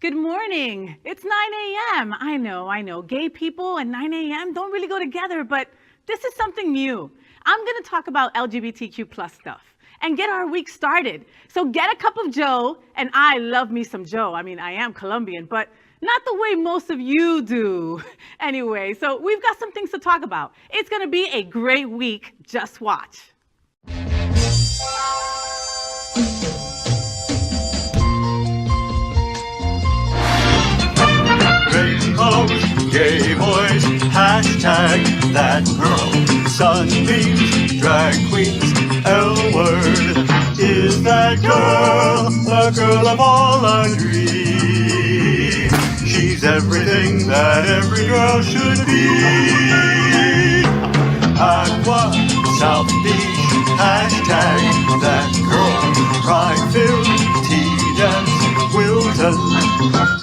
Good morning. It's 9 a.m. I know. Gay people and 9 a.m. don't really go together, but this is something new. I'm going to talk about LGBTQ plus stuff and get our week started. So get a cup of Joe, and I love me some Joe. I mean, I am Colombian, but not the way most of you do. Anyway, so we've got some things to talk about. It's going to be a great week. Just watch. Rainbows, gay boys, hashtag that girl. Sunbeams, drag queens, L-word. Is that girl the girl of all our dreams? She's everything that every girl should be. Aqua, South Beach, hashtag that girl. Pride-filled, tea-dance, Wilton.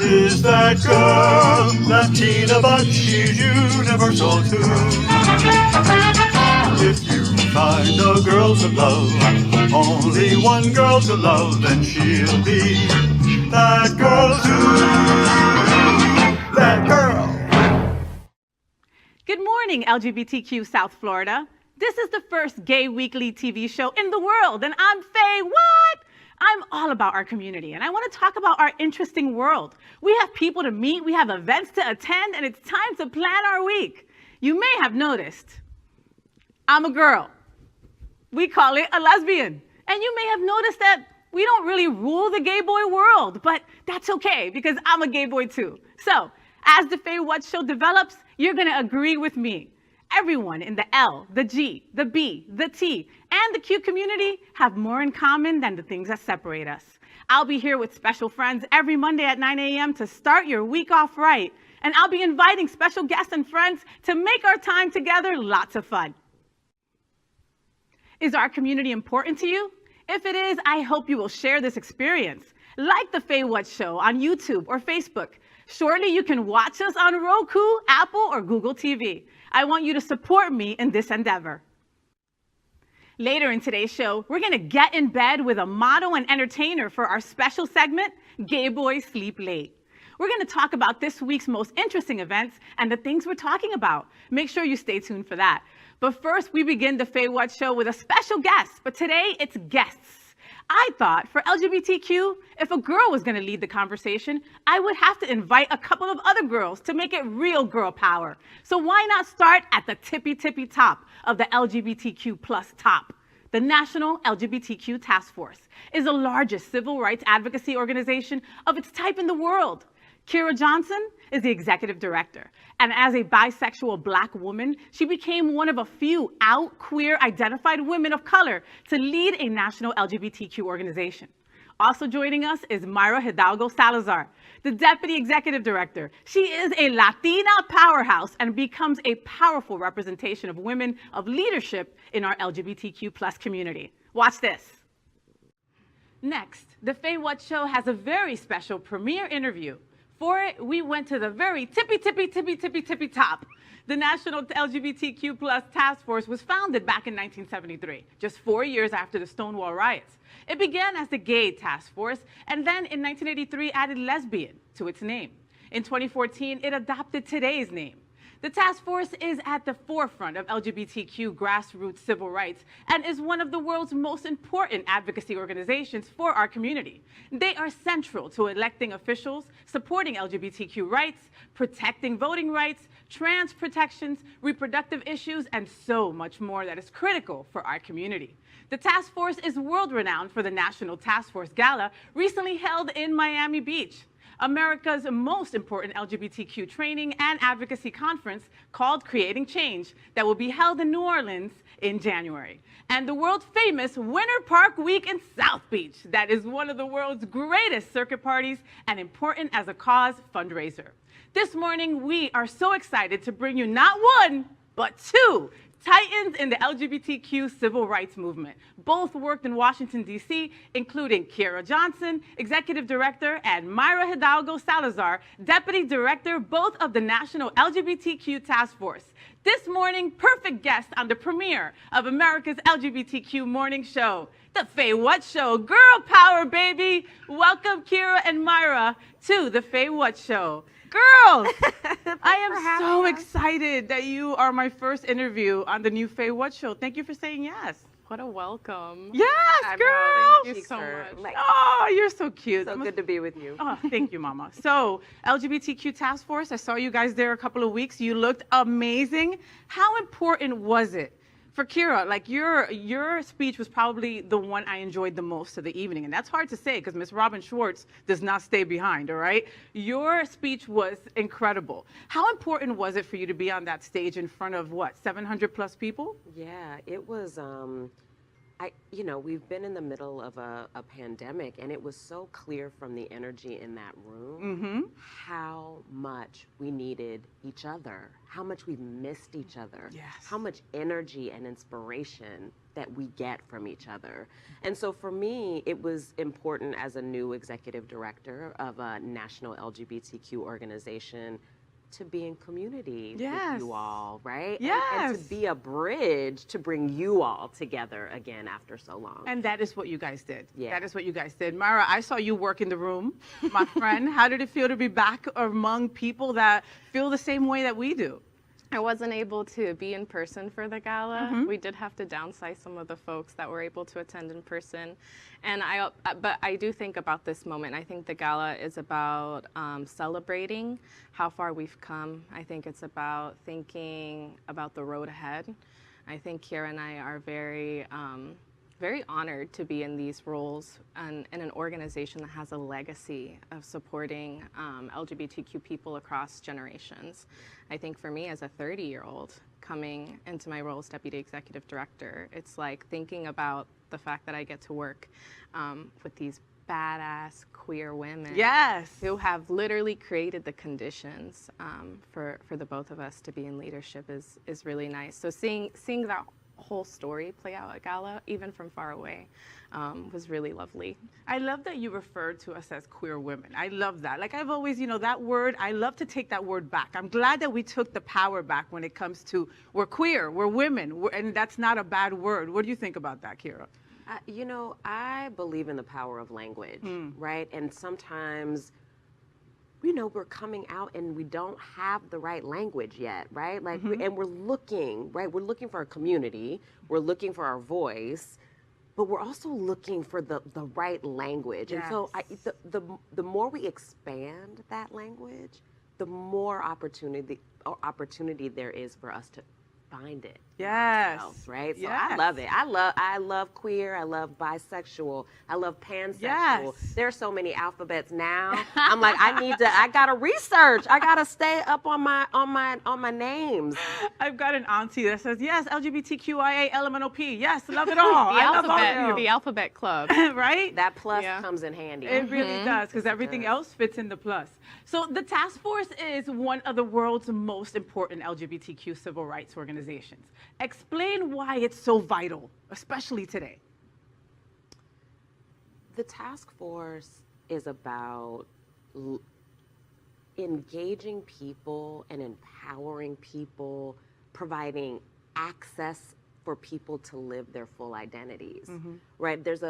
Is that girl Latina, but she's universal too? If you find a girl to love, only one girl to love, then she'll be that girl too. That girl. Good morning, LGBTQ South Florida. This is the first gay weekly TV show in the world, and I'm FayWhat. I'm all about our community, and I want to talk about our interesting world. We have people to meet, we have events to attend, and it's time to plan our week. You may have noticed, I'm a girl. We call it a lesbian. And you may have noticed that we don't really rule the gay boy world, but that's okay, because I'm a gay boy too. So, as the FayWhat show develops, you're going to agree with me. Everyone in the L, the G, the B, the T, and the Q community have more in common than the things that separate us. I'll be here with special friends every Monday at 9 a.m. to start your week off right. And I'll be inviting special guests and friends to make our time together lots of fun. Is our community important to you? If it is, I hope you will share this experience. Like the FayWhat show on YouTube or Facebook. Shortly, you can watch us on Roku, Apple, or Google TV. I want you to support me in this endeavor. Later in today's show, we're going to get in bed with a model and entertainer for our special segment, Gay Boys Sleep Late. We're going to talk about this week's most interesting events and the things we're talking about. Make sure you stay tuned for that. But first, we begin the FayWhat show with a special guest, but today it's guests. I thought for LGBTQ, if a girl was going to lead the conversation, I would have to invite a couple of other girls to make it real girl power. So why not start at the tippy top of the LGBTQ plus top? The National LGBTQ Task Force is the largest civil rights advocacy organization of its type in the world. Kira Johnson is the executive director, and as a bisexual Black woman, she became one of a few out queer identified women of color to lead a national LGBTQ organization. Also joining us is Mayra Hidalgo Salazar, the deputy executive director. She is a Latina powerhouse and becomes a powerful representation of women of leadership in our LGBTQ plus community. Watch this. Next, the FayWhat show has a very special premiere interview. For it, we went to the very tippy top. The National LGBTQ plus Task Force was founded back in 1973, just 4 years after the Stonewall riots. It began as the Gay Task Force, and then in 1983 added lesbian to its name. In 2014, it adopted today's name. The task force is at the forefront of LGBTQ grassroots civil rights and is one of the world's most important advocacy organizations for our community. They are central to electing officials, supporting LGBTQ rights, protecting voting rights, trans protections, reproductive issues, and so much more that is critical for our community. The task force is world-renowned for the National Task Force Gala recently held in Miami Beach. America's most important LGBTQ training and advocacy conference called Creating Change that will be held in New Orleans in January. And the world-famous Winter Park Week in South Beach that is one of the world's greatest circuit parties and important as a cause fundraiser. This morning, we are so excited to bring you not one, but two titans in the LGBTQ civil rights movement. Both worked in Washington, D.C., including Kira Johnson, Executive Director, and Mayra Hidalgo Salazar, Deputy Director, both of the National LGBTQ Task Force. This morning, perfect guest on the premiere of America's LGBTQ morning show, The FayWhat Show. Girl power, baby. Welcome, Kira and Myra, to The FayWhat Show. Girls, I am so excited that you are my first interview on the new FayWhat Show. Thank you for saying yes. What a welcome. Yes, girl. Thank you so much. Oh, you're so cute. So good to be with you. Oh, thank you, Mama. So, LGBTQ Task Force, I saw you guys there a couple of weeks. You looked amazing. How important was it for Kira? Like, your speech was probably the one I enjoyed the most of the evening. And that's hard to say because Miss Robin Schwartz does not stay behind, all right? Your speech was incredible. How important was it for you to be on that stage in front of, what, 700 plus people? Yeah, it was, we've been in the middle of a pandemic, and it was so clear from the energy in that room how much we needed each other, how much we missed each other, how much energy and inspiration that we get from each other. And so for me, it was important as a new executive director of a national LGBTQ organization to be in community with you all, right? And to be a bridge to bring you all together again after so long. And that is what you guys did. Yeah. That is what you guys did. Myra, I saw you work in the room, my friend. How did it feel to be back among people that feel the same way that we do? I wasn't able to be in person for the gala. We did have to downsize some of the folks that were able to attend in person. And but I do think about this moment. I think the gala is about celebrating how far we've come. I think it's about thinking about the road ahead. I think Kira and I are very honored to be in these roles and in an organization that has a legacy of supporting LGBTQ people across generations. I think for me as a 30-year-old coming into my role as Deputy Executive Director, it's like thinking about the fact that I get to work with these badass queer women who have literally created the conditions for the both of us to be in leadership is really nice. So seeing that whole story play out at gala, even from far away, was really lovely. I love that you referred to us as queer women. I love that. Like I've always, that word, I love to take that word back. I'm glad that we took the power back when it comes to we're queer, we're women, and that's not a bad word. What do you think about that, Kira? I believe in the power of language, right? And sometimes we're coming out and we don't have the right language yet, right? Like, and we're looking, right? We're looking for a community, we're looking for our voice, but we're also looking for the right language. And so the more we expand that language, the more opportunity there is for us to find it. Ourselves, right? So I love it. I love queer, I love bisexual, I love pansexual. There's so many alphabets now. I'm like, I gotta research. I gotta stay up on my names. I've got an auntie that says, yes, LGBTQIA, LMNOP. Yes, love it all. The alphabet club. Right? That plus comes in handy. It really does, because everything else fits in the plus. So the task force is one of the world's most important LGBTQ civil rights organizations. Explain why it's so vital, especially today. The task force is about engaging people and empowering people, providing access for people to live their full identities, right? There's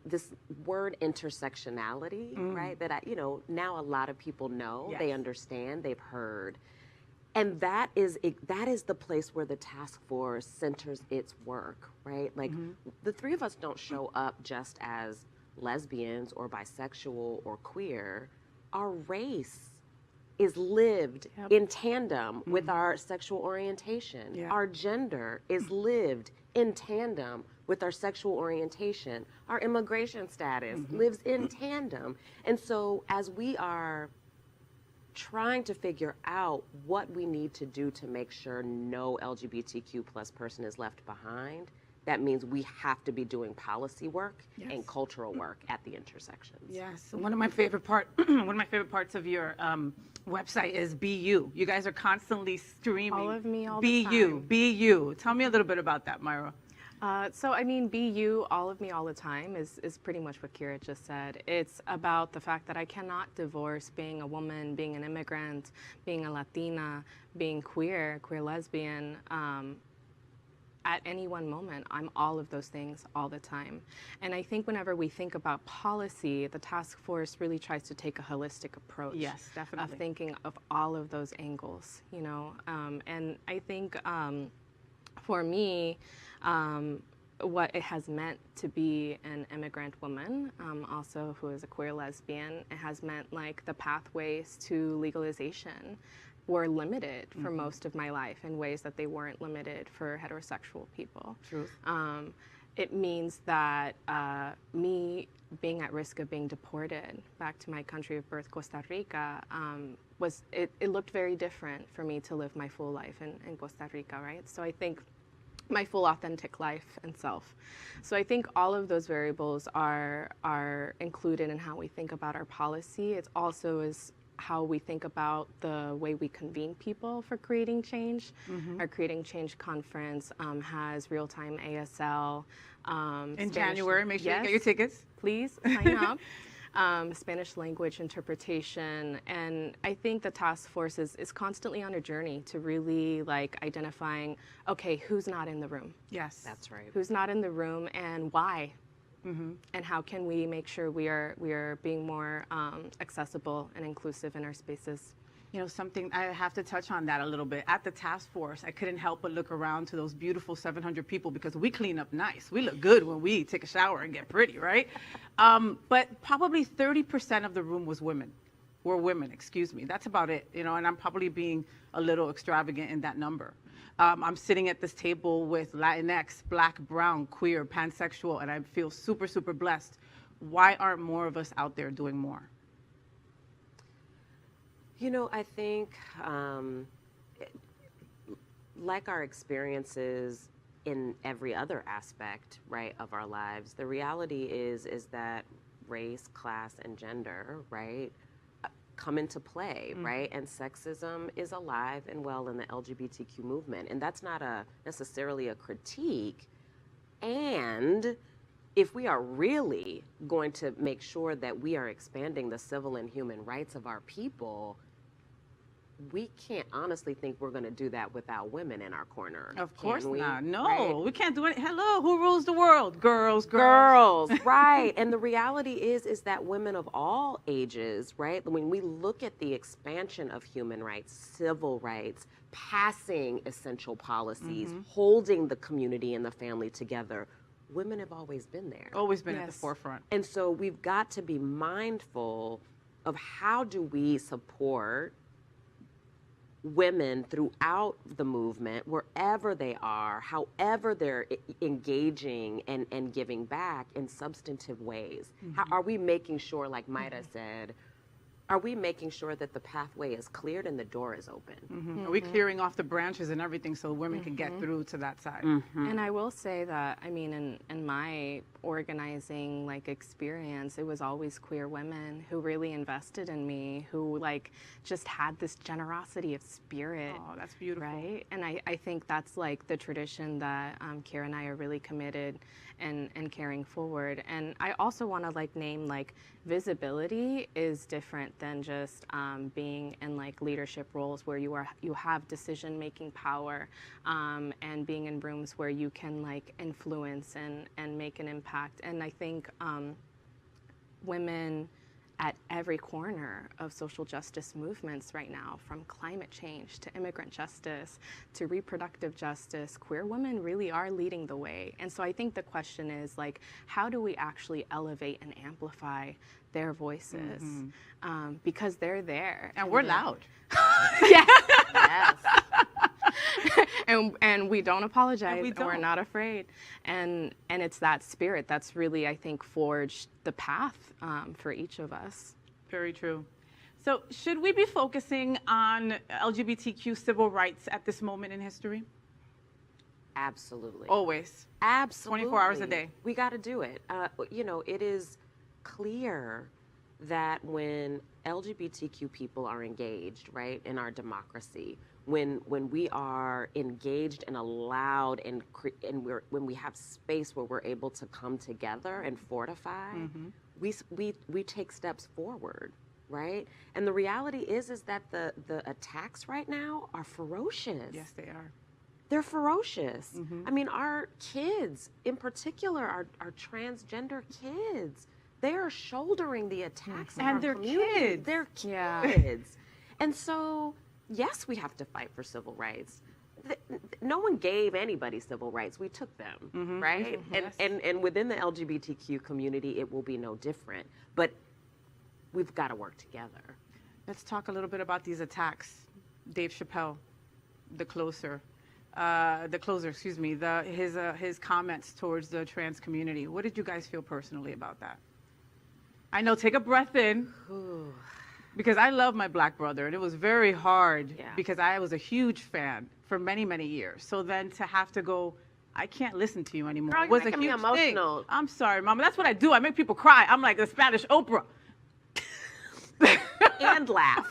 this word intersectionality, right? That now a lot of people know, they understand, they've heard. And that is the place where the task force centers its work, right? Like the three of us don't show up just as lesbians or bisexual or queer. Our race is lived in tandem with our sexual orientation. Our gender is lived in tandem with our sexual orientation. Our immigration status lives in tandem. And so as we are trying to figure out what we need to do to make sure no LGBTQ plus person is left behind, that means we have to be doing policy work and cultural work at the intersections. Yes, one of my favorite parts of your website is Be You. You guys are constantly streaming. All of me all the time. Be You, Be You. Tell me a little bit about that, Myra. So I mean, be you, all of me, all the time is pretty much what Kira just said. It's about the fact that I cannot divorce being a woman, being an immigrant, being a Latina, being queer, queer lesbian. At any one moment, I'm all of those things all the time. And I think whenever we think about policy, the task force really tries to take a holistic approach. Yes, definitely. Of thinking of all of those angles, you know. And I think for me, what it has meant to be an immigrant woman, also who is a queer lesbian, it has meant like the pathways to legalization were limited for most of my life in ways that they weren't limited for heterosexual people. Truth. It means that me being at risk of being deported back to my country of birth, Costa Rica, it looked very different for me to live my full life in Costa Rica, right? So I think my full authentic life and self. So I think all of those variables are included in how we think about our policy. It's also is how we think about the way we convene people for creating change. Our Creating Change conference has real-time ASL. In January, make sure you get your tickets. Please sign up. Spanish language interpretation, and I think the task force is constantly on a journey to really like identifying, okay, who's not in the room? Yes. That's right. Who's not in the room and why? And how can we make sure we are being more accessible and inclusive in our spaces? You know, something, I have to touch on that a little bit. At the task force, I couldn't help but look around to those beautiful 700 people because we clean up nice. We look good when we take a shower and get pretty, right? But probably 30% of the room were women, excuse me. That's about it, you know, and I'm probably being a little extravagant in that number. I'm sitting at this table with Latinx, Black, Brown, queer, pansexual, and I feel super, super blessed. Why aren't more of us out there doing more? You know, I think like our experiences in every other aspect, right, of our lives, the reality is that race, class, and gender, right, come into play, right? And sexism is alive and well in the LGBTQ movement. And that's not necessarily a critique. And if we are really going to make sure that we are expanding the civil and human rights of our people, we can't honestly think we're going to do that without women in our corner. Of course not. No, right? we can't do it. Hello, who rules the world? Girls, Girls, right. And the reality is that women of all ages, right, when we look at the expansion of human rights, civil rights, passing essential policies, holding the community and the family together, women have always been there. Always been at the forefront. And so we've got to be mindful of how do we support women throughout the movement, wherever they are, however they're engaging and giving back in substantive ways. How are we making sure, like Maida said, are we making sure that the pathway is cleared and the door is open? Are we clearing off the branches and everything so women can get through to that side? And I will say that, I mean, in my organizing like experience, it was always queer women who really invested in me, who like just had this generosity of spirit. Oh, that's beautiful. Right? And I think that's like the tradition that Kira and I are really committed and carrying forward. And I also want to like name like visibility is different than just being in like leadership roles where you have decision-making power and being in rooms where you can like influence and make an impact. And I think women at every corner of social justice movements right now, from climate change to immigrant justice to reproductive justice, queer women really are leading the way. And so I think the question is like, how do we actually elevate and amplify their voices? Because they're there. And we're loud. Yeah. Yes. And we don't apologize, And and we're not afraid. And it's that spirit that's really, I think, forged the path for each of us. Very true. So should we be focusing on LGBTQ civil rights at this moment in history? Absolutely. Always. Absolutely. 24 hours a day. We got to do it. You know, it is clear that when LGBTQ people are engaged, right, in our democracy, when we are engaged and allowed and when we have space where we're able to come together and fortify, we take steps forward, right? And the reality is that the attacks right now are ferocious. Yes, they are. They're ferocious. I mean, our kids, in particular, our transgender kids, they are shouldering the attacks. And they're kids. They're kids. Yeah. And so, yes, we have to fight for civil rights. No one gave anybody civil rights. We took them, right? And within the LGBTQ community, it will be no different. But we've got to work together. Let's talk a little bit about these attacks. Dave Chappelle, the closer, excuse me, his comments towards the trans community. What did you guys feel personally about that? I know, take a breath in, because I love my black brother, and it was very hard because I was a huge fan for many, many years. So then to have to go, I can't listen to you anymore. Girl, It was you're a making me huge emotional. thing. I'm sorry, Mama. That's what I do. I make people cry. I'm like the Spanish Oprah. And laugh.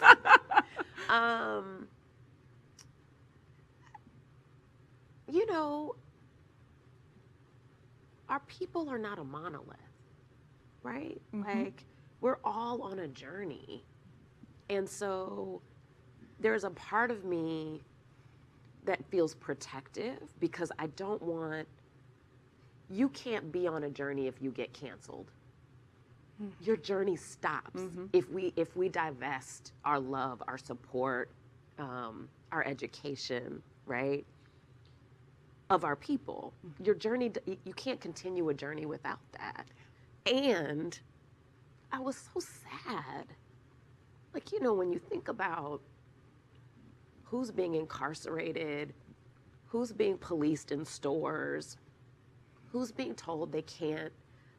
You know, our people are not a monolith, right? Like, we're all on a journey. And so there's a part of me that feels protective because I don't want, you can't be on a journey if you get canceled. Your journey stops if we divest our love, our support, our education, right, of our people. Your journey, you can't continue a journey without that. And I was so sad. Like, you know, when you think about who's being incarcerated, who's being policed in stores, who's being told they can't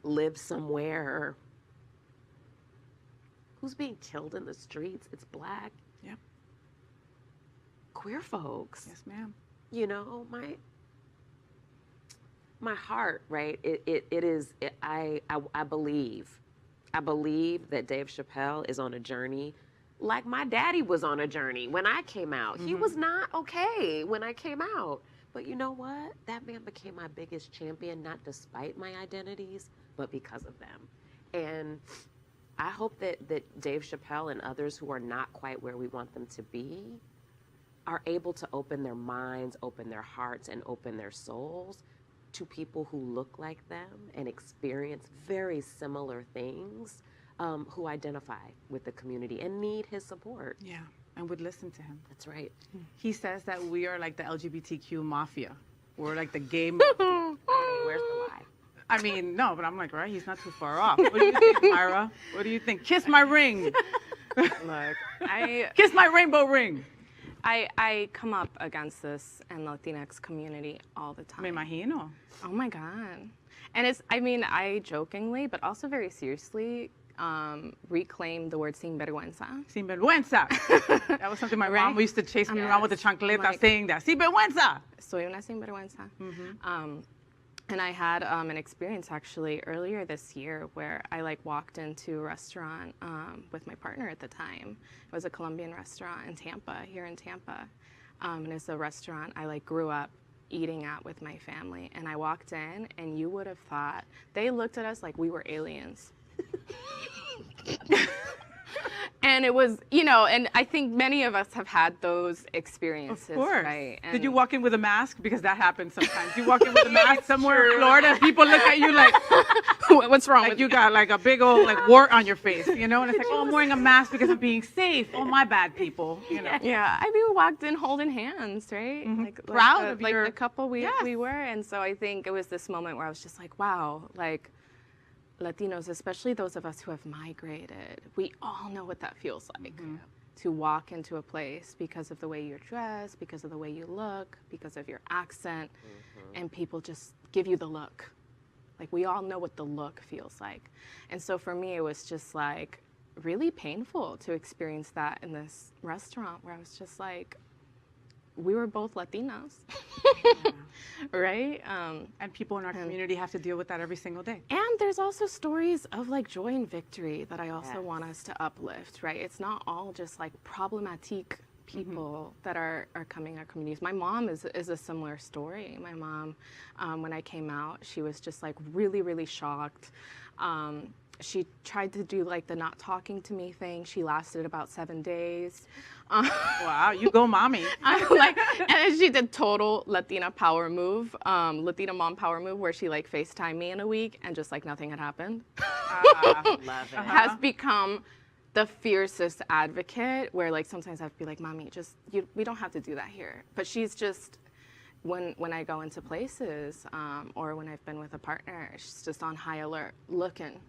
live somewhere, who's being killed in the streets, it's Black. Yep. Queer folks. Yes, ma'am. You know, my heart, right? I believe that Dave Chappelle is on a journey like my daddy was on a journey when I came out. He was not okay when I came out. But you know what? That man became my biggest champion, not despite my identities, but because of them. And I hope that Dave Chappelle and others who are not quite where we want them to be are able to open their minds, open their hearts, and open their souls to people who look like them and experience very similar things, who identify with the community and need his support. Yeah, and would listen to him. That's right. He says that we are like the LGBTQ mafia. We're like the gay Where's the lie? I mean, no, but I'm like, right, he's not too far off. What do you think, Myra? What do you think? Kiss my ring. Look, Kiss my rainbow ring. I come up against this in the Latinx community all the time. Me imagino. Oh my God. And I jokingly, but also very seriously, reclaim the word sinvergüenza. Sinvergüenza. That was something my mom used to chase me around with the chancleta like, saying that. Sinvergüenza. Soy una sinvergüenza. And I had an experience actually earlier this year where I walked into a restaurant with my partner at the time. It was a Colombian restaurant in Tampa, here in Tampa. And it's a restaurant I grew up eating at with my family. And I walked in and you would have thought, they looked at us like we were aliens. And it was, and I think many of us have had those experiences, of course. Right? And did you walk in with a mask? Because that happens sometimes. You walk in with a mask somewhere in Florida, and people look at you like, what's wrong with you? Got a big old wart on your face, and it's like, oh, I'm wearing a mask because I'm being safe. Oh, my bad, people. Yeah, we walked in holding hands, right? Proud of the couple we were, and so I think it was this moment where I was just like, wow, Latinos, especially those of us who have migrated, we all know what that feels like. To walk into a place because of the way you're dressed, because of the way you look, because of your accent, and people just give you the look. We all know what the look feels like. And so for me, it was just really painful to experience that in this restaurant where I was just we were both Latinos, right? And people in our community have to deal with that every single day. And there's also stories of joy and victory that I also want us to uplift, right? It's not all just problematic people that are coming in our communities. My mom is a similar story. My mom, when I came out, she was just like really, really shocked. She tried to do like the not talking to me thing. She lasted about 7 days. Wow, you go mommy. And she did total Latina power move, Latina mom power move, where she like FaceTimed me in a week and just like nothing had happened. Love it. Has become the fiercest advocate, where like sometimes I have to be like, mommy, we don't have to do that here. But she's just, when I go into places or when I've been with a partner, she's just on high alert, looking.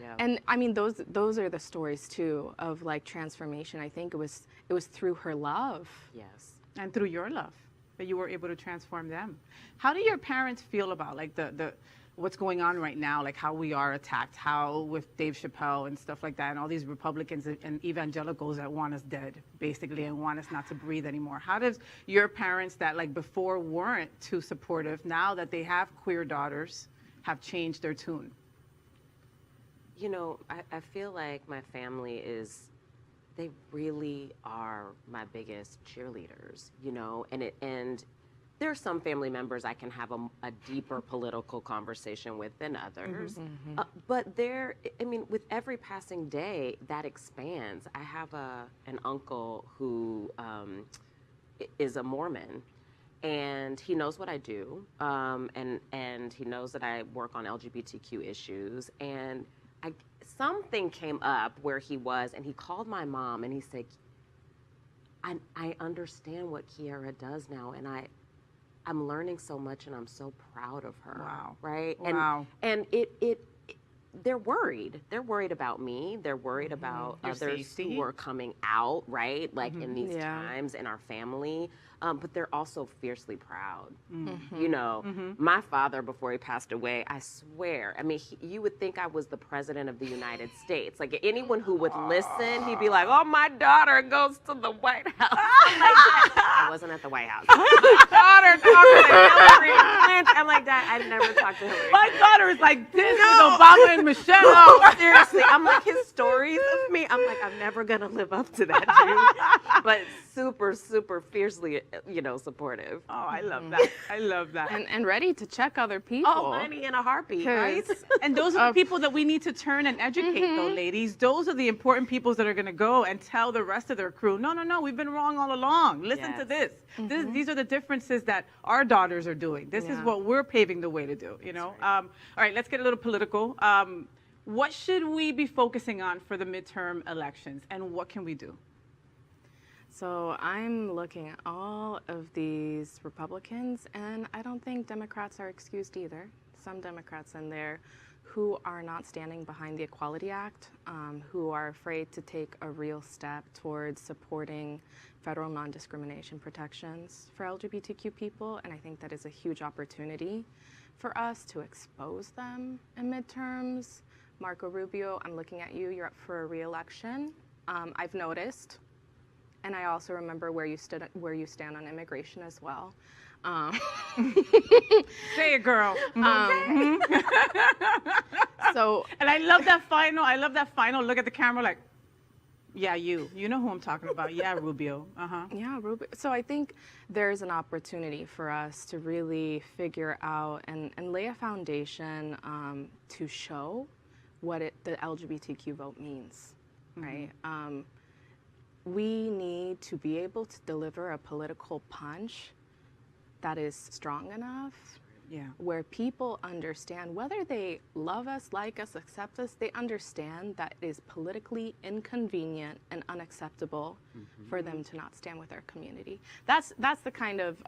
Yeah. And I mean, those are the stories too of like transformation. I think it was through her love. Yes. And through your love that you were able to transform them. How do your parents feel about like the what's going on right now, like how we are attacked, how with Dave Chappelle and stuff like that, and all these Republicans and evangelicals that want us dead, basically, and want us not to breathe anymore? How does your parents that like before weren't too supportive, now that they have queer daughters, have changed their tune? You know, I feel like my family they really are my biggest cheerleaders, you know, and there are some family members I can have a deeper political conversation with than others. But with every passing day, that expands. I have an uncle who is a Mormon, and he knows what I do, and he knows that I work on LGBTQ issues, and something came up where he was, and he called my mom, and he said, I understand what Kiara does now, and I'm learning so much, and I'm so proud of her. Wow. Right? Wow. And they're worried. They're worried about me. They're worried about Your others safety. who are coming out, right? Like in these Yeah. times in our family. But they're also fiercely proud. You know, my father, before he passed away, I swear, I mean, you would think I was the president of the United States. Like anyone who would listen, he'd be like, oh, my daughter goes to the White House. I wasn't at the White House. My daughter talks to Hillary Clinton. I'm like, Dad, I never talked to Hillary My Clinton. daughter is like this with Obama and Michelle. No, seriously. I'm like, his stories of me, I'm like, I'm never going to live up to that, dude. But super, super fiercely, supportive. Oh, I love that. I love that. And ready to check other people. Oh, money in a heartbeat, right? And those are the people that we need to turn and educate, though, ladies. Those are the important people that are going to go and tell the rest of their crew, no, we've been wrong all along. Listen to this. These are the differences that our daughters are doing. This is what we're paving the way to do, you know? Right. All right, let's get a little political. What should we be focusing on for the midterm elections, and what can we do? So I'm looking at all of these Republicans, and I don't think Democrats are excused either. Some Democrats in there who are not standing behind the Equality Act, who are afraid to take a real step towards supporting federal non-discrimination protections for LGBTQ people, and I think that is a huge opportunity for us to expose them in midterms. Marco Rubio, I'm looking at you, you're up for a re-election. I've noticed, and I also remember where you stand on immigration as well. Say it, girl. So, and I love that final look at the camera like, yeah, you know who I'm talking about. Yeah, Rubio. yeah, Rubio. So I think there's an opportunity for us to really figure out and lay a foundation to show what the LGBTQ vote means, right? We need to be able to deliver a political punch that is strong enough, where people understand, whether they love us, like us, accept us, they understand that it is politically inconvenient and unacceptable for them to not stand with our community. That's the kind of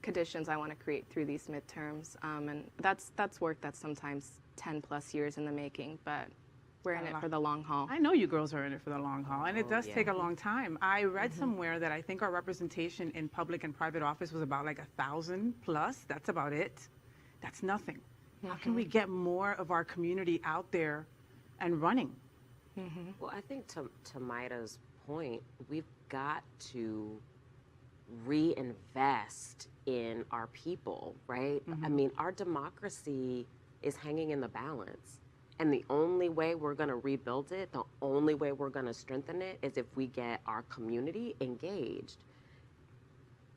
conditions I want to create through these midterms, and that's work that's sometimes 10 plus years in the making, but we're in it for the long haul. I know you girls are in it for the long haul, and it does take a long time. I read somewhere that I think our representation in public and private office was about like 1,000 plus. That's about it. That's nothing. How can we get more of our community out there and running? Well, I think to Maida's point, we've got to reinvest in our people, right? I mean, our democracy is hanging in the balance. And the only way we're going to rebuild it, the only way we're going to strengthen it is if we get our community engaged.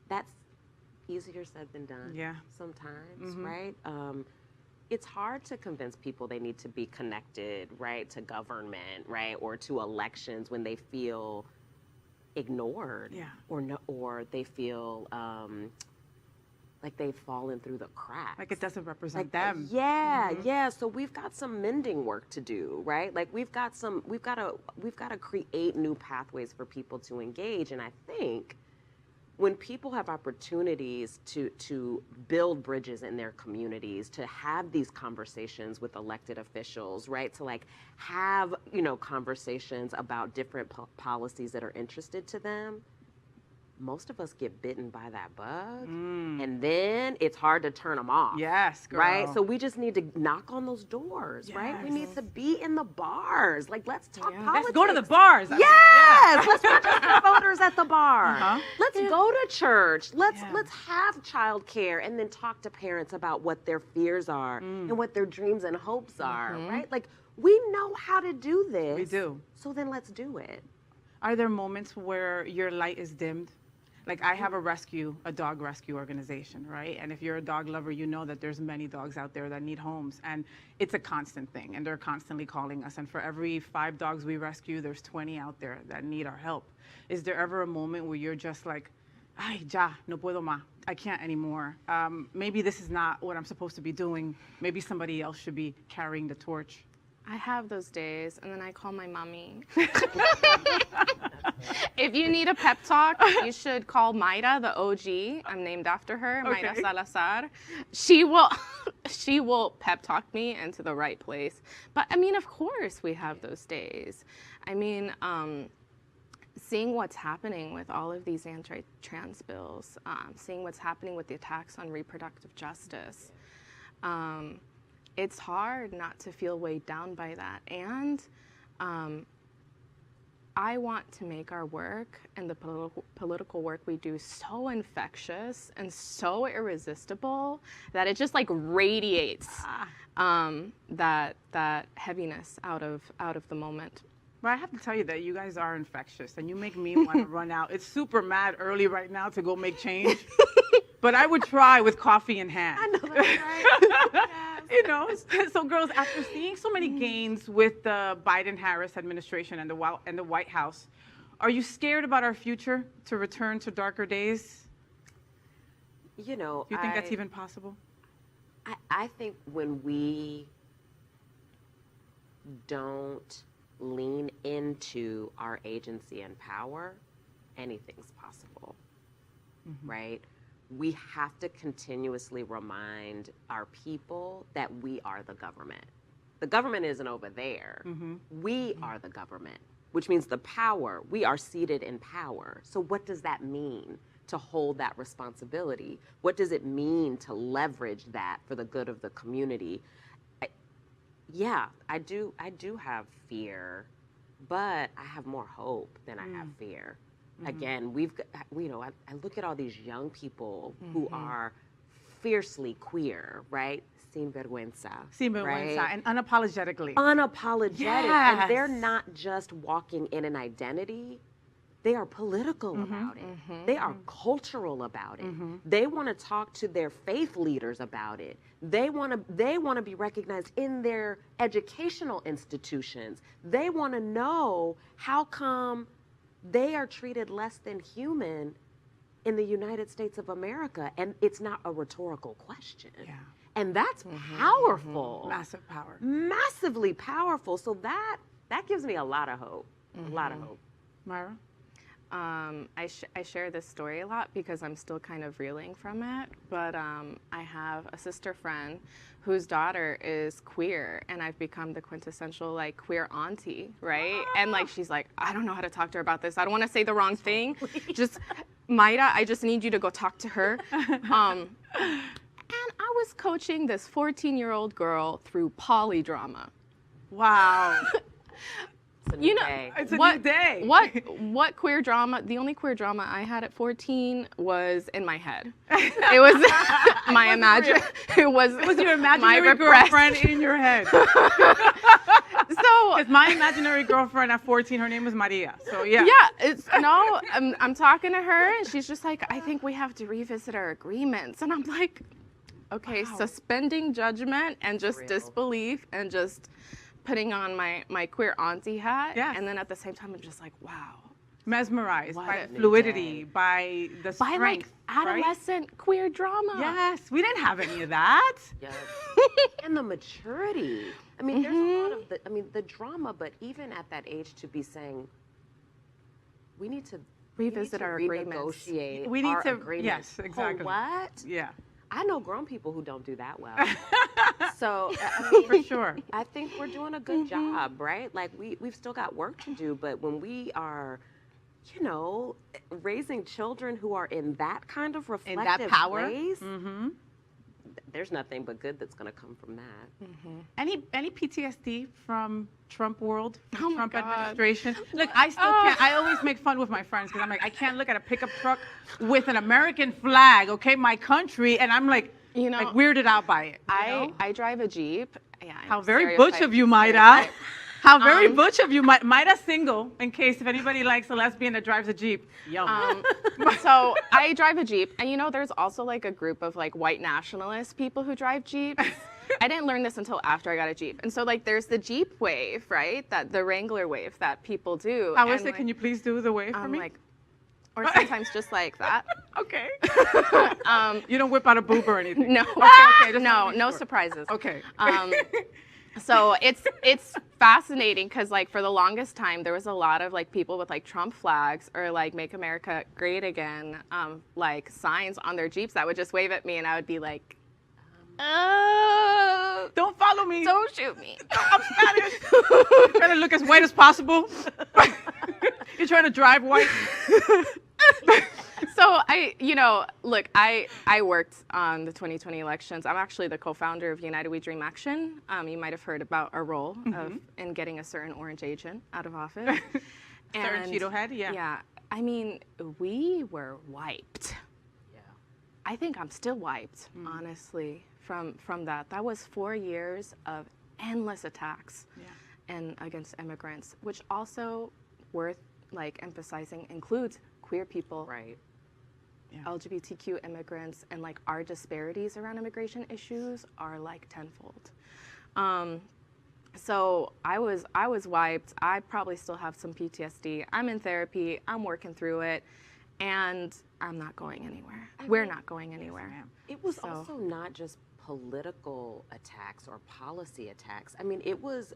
That's easier said than done sometimes, right? It's hard to convince people they need to be connected, right, to government, right, or to elections when they feel ignored or they feel like they've fallen through the cracks. Like it doesn't represent them. Yeah. So we've got some mending work to do, right? Like we've got to create new pathways for people to engage. And I think when people have opportunities to build bridges in their communities, to have these conversations with elected officials, right? To like have, conversations about different policies that are interested to them, most of us get bitten by that bug, and then it's hard to turn them off. Yes, girl. Right? So we just need to knock on those doors, right? We need to be in the bars. Like, let's talk politics. Let's go to the bars. Yes! Let's register voters at the bar. Let's go to church. Let's have childcare and then talk to parents about what their fears are and what their dreams and hopes are, right? Like, we know how to do this. We do. So then let's do it. Are there moments where your light is dimmed? Like I have a dog rescue organization, right? And if you're a dog lover, you know that there's many dogs out there that need homes, and it's a constant thing, and they're constantly calling us. And for every 5 dogs we rescue, there's 20 out there that need our help. Is there ever a moment where you're just like, ay, ya, no puedo más, I can't anymore. Maybe this is not what I'm supposed to be doing. Maybe somebody else should be carrying the torch. I have those days, and then I call my mommy. If you need a pep talk, you should call Mayra, the OG. I'm named after her, Mayra Salazar. She will pep talk me into the right place. But I mean, of course, we have those days. I mean, seeing what's happening with all of these anti-trans bills, seeing what's happening with the attacks on reproductive justice. It's hard not to feel weighed down by that. And I want to make our work and the political work we do so infectious and so irresistible that it just like radiates that heaviness out of the moment. But I have to tell you that you guys are infectious, and you make me want to run out. It's super mad early right now to go make change. But I would try with coffee in hand. I know that's right. So girls, after seeing so many gains with the Biden-Harris administration and the White House, are you scared about our future to return to darker days? Do you think that's even possible? I think when we don't lean into our agency and power, anything's possible, right? We have to continuously remind our people that we are the government. The government isn't over there. We are the government, which means the power. We are seated in power. So what does that mean to hold that responsibility? What does it mean to leverage that for the good of the community? I do have fear, but I have more hope than I have fear. Again, I look at all these young people who are fiercely queer, right? Sin vergüenza. Right? And unapologetically. Unapologetic. Yes. And they're not just walking in an identity. They are political about it. They are cultural about it. They want to talk to their faith leaders about it. They want to be recognized in their educational institutions. They want to know how come they are treated less than human in the United States of America, and it's not a rhetorical question. Yeah. And that's powerful. Massive power. Massively powerful. So that gives me a lot of hope. A lot of hope. Myra? I share this story a lot because I'm still kind of reeling from it, but I have a sister friend whose daughter is queer, and I've become the quintessential like queer auntie, right? And like she's like, I don't know how to talk to her about this. I don't want to say the wrong thing. Just Mayra, I just need you to go talk to her. And I was coaching this 14-year-old girl through polydrama. Wow. It's a new day. It's a new day. What queer drama? The only queer drama I had at 14 was in my head. It was my imagine. It was your imaginary my repressed- girlfriend in your head. So Because my imaginary girlfriend at 14, her name was Maria. So yeah. yeah, it's no. I'm talking to her, and she's just like, I think we have to revisit our agreements, and I'm like, okay, suspending judgment and just disbelief and just putting on my queer auntie hat. Yeah. And then at the same time, I'm just like, wow. Mesmerized What by a new fluidity, by the By like strength. right? adolescent queer drama. Yes, we didn't have any of that. Yes. And the maturity. I mean, there's a lot of the drama, but even at that age to be saying, we need to Revisit our agreements. renegotiate We need our to- agreements. yes, exactly. Oh, what? Yeah, I know grown people who don't do that well. So, I mean, for sure. I think we're doing a good job, right? Like we've still got work to do, but when we are, you know, raising children who are in that kind of reflective power. place, Mm-hmm. there's nothing but good that's going to come from that. Any PTSD from Trump world, from Oh my Trump God. administration? Look, I still can't. I always make fun with my friends because I'm like, I can't look at a pickup truck with an American flag, okay, my country, and I'm like, You know, like weirded out by it. you know? I drive a Jeep. Yeah, How very butch of you, Maida. How very butch of you, Maida single, in case if anybody likes a lesbian that drives a Jeep. Yum. So I drive a Jeep, and you know, there's also like a group of like white nationalist people who drive Jeeps. I didn't learn this until after I got a Jeep. And so like there's the Jeep wave, right? That the Wrangler wave that people do. How is and, it? like, Can you please do the way for I'm me? like, or sometimes just like that. Okay. You don't whip out a boob or anything. No, Okay, just no, wanna be no sure. surprises. Okay. So it's fascinating because like for the longest time there was a lot of like people with like Trump flags or like Make America Great Again like signs on their Jeeps that would just wave at me, and I would be like, Don't follow me. don't shoot me. I'm Spanish. You're trying to look as white as possible. You're trying to drive white. So look, I worked on the 2020 elections. I'm actually the co-founder of United We Dream Action. You might have heard about our role in getting a certain orange agent out of office. Certain Cheeto head, yeah. Yeah, I mean, we were wiped. Yeah. I think I'm still wiped, honestly, from that. That was 4 years of endless attacks and against immigrants, which also worth like emphasizing includes queer people, Right. LGBTQ immigrants, and like our disparities around immigration issues are like tenfold. So I was wiped. I probably still have some PTSD. I'm in therapy. I'm working through it, and I'm not going anywhere. We're not going anywhere. It was So- also not just political attacks or policy attacks. I mean, it was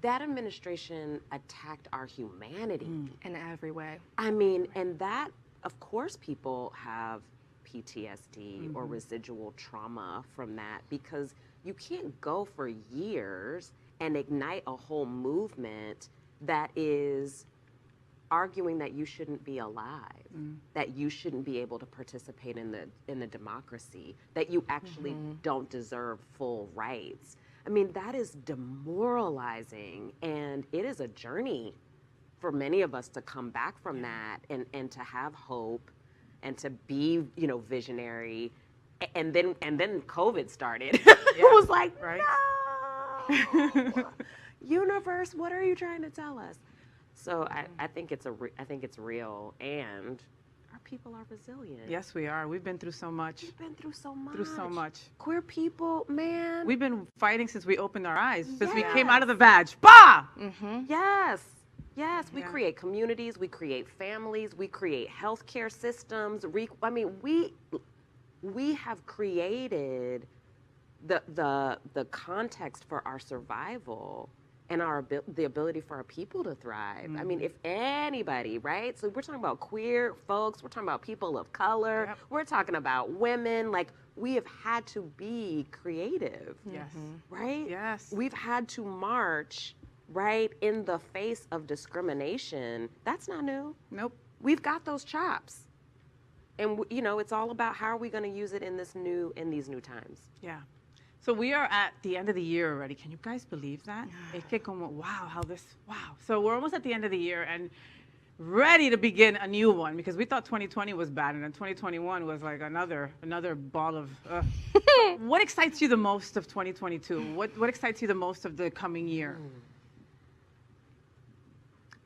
that administration attacked our humanity. In every way. I mean, and that, of course, people have PTSD or residual trauma from that, because you can't go for years and ignite a whole movement that is arguing that you shouldn't be alive, that you shouldn't be able to participate in the democracy, that you actually don't deserve full rights. I mean, that is demoralizing, and it is a journey for many of us to come back from that and to have hope and to be, visionary. And then COVID started. It was like, Right. no, universe, what are you trying to tell us? So I think it's real, and our people are resilient. Yes, we are. We've been through so much. We've been through so much. Through so much. Queer people, man. We've been fighting since we opened our eyes, since we Yes. came out of the vag. Bah! Yes. Yes, we Yeah. create communities, we create families, we create healthcare systems. We have created the context for our survival and the ability for our people to thrive. I mean, if anybody, right? So we're talking about queer folks, we're talking about people of color, we're talking about women. Like, we have had to be creative, Yes. right? Yes. We've had to march, right, in the face of discrimination. That's not new. Nope. We've got those chops. And it's all about how are we going to use it in these new times. Yeah. So we are at the end of the year already. Can you guys believe that? Es que como, wow. So we're almost at the end of the year and ready to begin a new one because we thought 2020 was bad and then 2021 was like another ball of. What excites you the most of 2022? What excites you the most of the coming year?